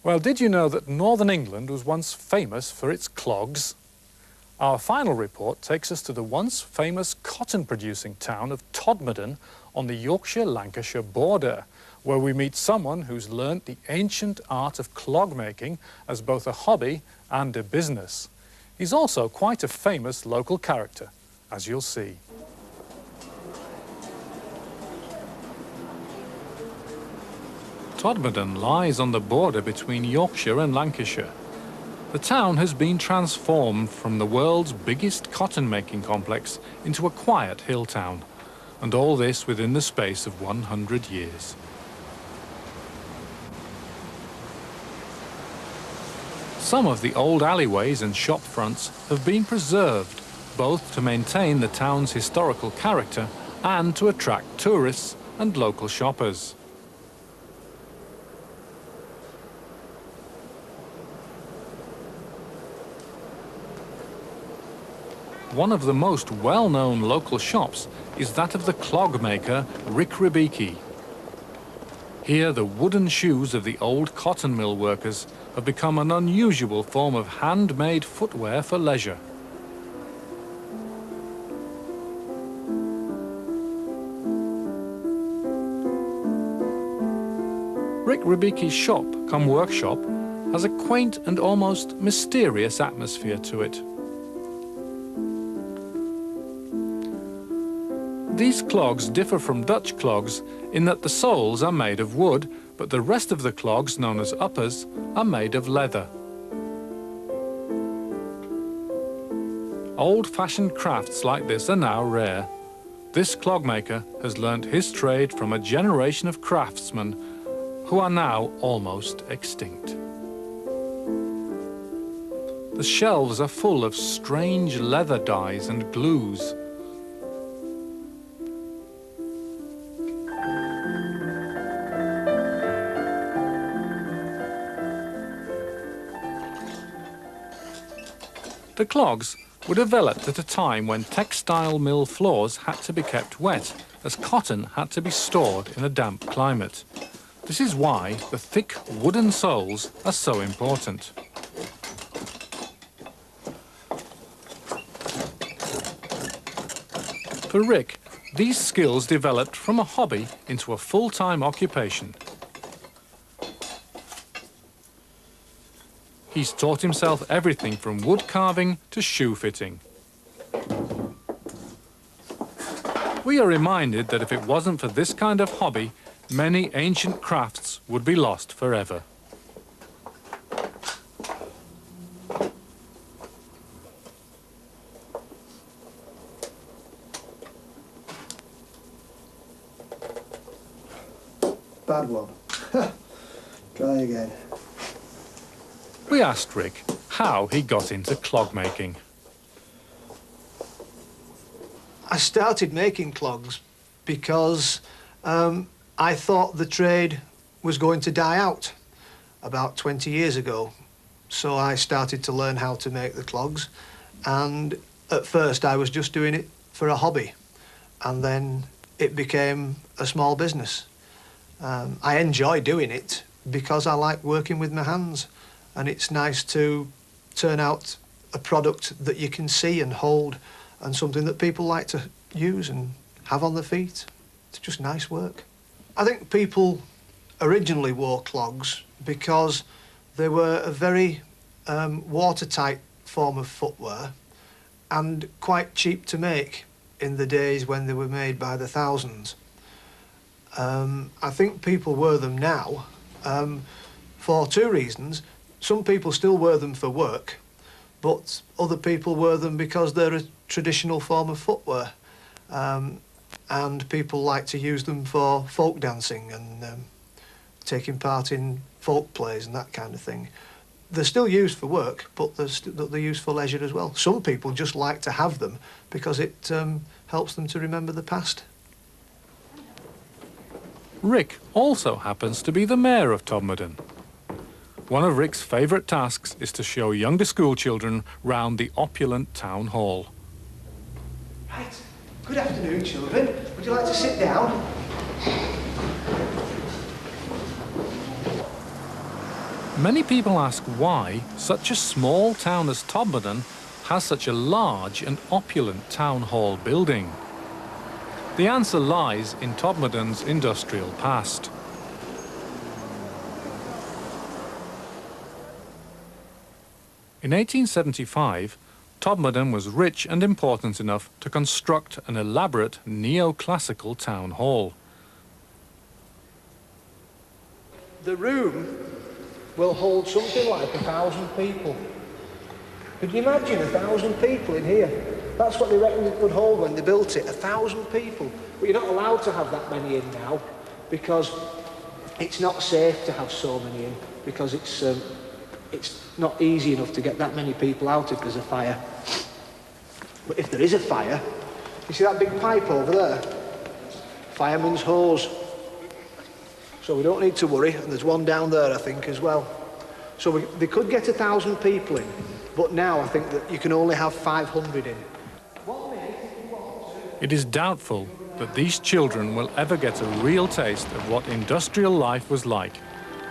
Well, did you know that Northern England was once famous for its clogs? Our final report takes us to the once famous cotton-producing town of Todmorden on the Yorkshire-Lancashire border, where we meet someone who's learnt the ancient art of clog making as both a hobby and a business. He's also quite a famous local character, as you'll see. Todmorden lies on the border between Yorkshire and Lancashire. The town has been transformed from the world's biggest cotton-making complex into a quiet hill town, and all this within the space of 100 years. Some of the old alleyways and shop fronts have been preserved, both to maintain the town's historical character and to attract tourists and local shoppers. One of the most well-known local shops is that of the clog maker Rick Rebecki. Here the wooden shoes of the old cotton mill workers have become an unusual form of handmade footwear for leisure. Rick Rebecki's shop, come workshop, has a quaint and almost mysterious atmosphere to it. These clogs differ from Dutch clogs in that the soles are made of wood, but the rest of the clogs, known as uppers, are made of leather. Old-fashioned crafts like this are now rare. This clogmaker has learnt his trade from a generation of craftsmen who are now almost extinct. The shelves are full of strange leather dyes and glues. The clogs were developed at a time when textile mill floors had to be kept wet, as cotton had to be stored in a damp climate. This is why the thick wooden soles are so important. For Rick, these skills developed from a hobby into a full-time occupation. He's taught himself everything from wood carving to shoe fitting. We are reminded that if it wasn't for this kind of hobby, many ancient crafts would be lost forever. Bad one. Try again. We asked Rick how he got into clog making. I started making clogs because I thought the trade was going to die out about 20 years ago. So I started to learn how to make the clogs, and at first I was just doing it for a hobby, and then it became a small business. I enjoy doing it because I like working with my hands, and it's nice to turn out a product that you can see and hold, and something that people like to use and have on their feet. It's just nice work. I think people originally wore clogs because they were a very watertight form of footwear and quite cheap to make in the days when they were made by the thousands. I think people wear them now for two reasons. Some people still wear them for work, but other people wear them because they're a traditional form of footwear. And people like to use them for folk dancing and taking part in folk plays and that kind of thing. They're still used for work, but they're used for leisure as well. Some people just like to have them because it helps them to remember the past. Rick also happens to be the mayor of Todmorden. One of Rick's favourite tasks is to show younger school children round the opulent town hall. Right. Good afternoon, children. Would you like to sit down? Many people ask why such a small town as Todmorden has such a large and opulent town hall building. The answer lies in Todmorden's industrial past. In 1875, Todmorden was rich and important enough to construct an elaborate neoclassical town hall. The room will hold something like 1,000 people. Could you imagine 1,000 people in here? That's what they reckoned it would hold when they built it, 1,000 people. But you're not allowed to have that many in now because it's not safe to have so many in because it's not easy enough to get that many people out if there's a fire. But if there is a fire, you see that big pipe over there? Fireman's hose. So we don't need to worry, and there's one down there, I think, as well. So they could get 1,000 people in, but now I think that you can only have 500 in. It is doubtful that these children will ever get a real taste of what industrial life was like,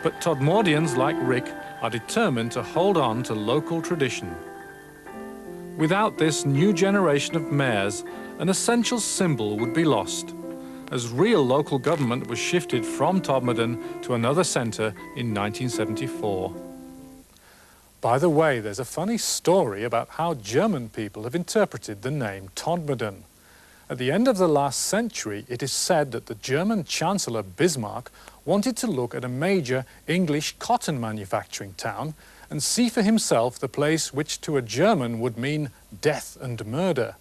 but Todmordians like Rick are determined to hold on to local tradition. Without this new generation of mayors, an essential symbol would be lost, as real local government was shifted from Todmorden to another centre in 1974. By the way, there's a funny story about how German people have interpreted the name Todmorden. At the end of the last century, it is said that the German Chancellor Bismarck wanted to look at a major English cotton manufacturing town and see for himself the place which to a German would mean death and murder.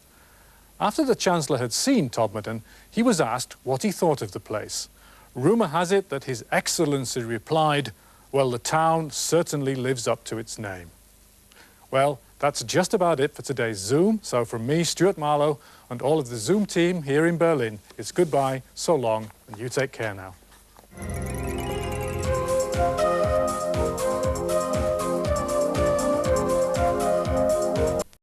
After the Chancellor had seen Todmorden, he was asked what he thought of the place. Rumour has it that His Excellency replied, "Well, the town certainly lives up to its name." Well, that's just about it for today's Zoom. So from me, Stuart Marlowe, and all of the Zoom team here in Berlin, it's goodbye, so long, and you take care now.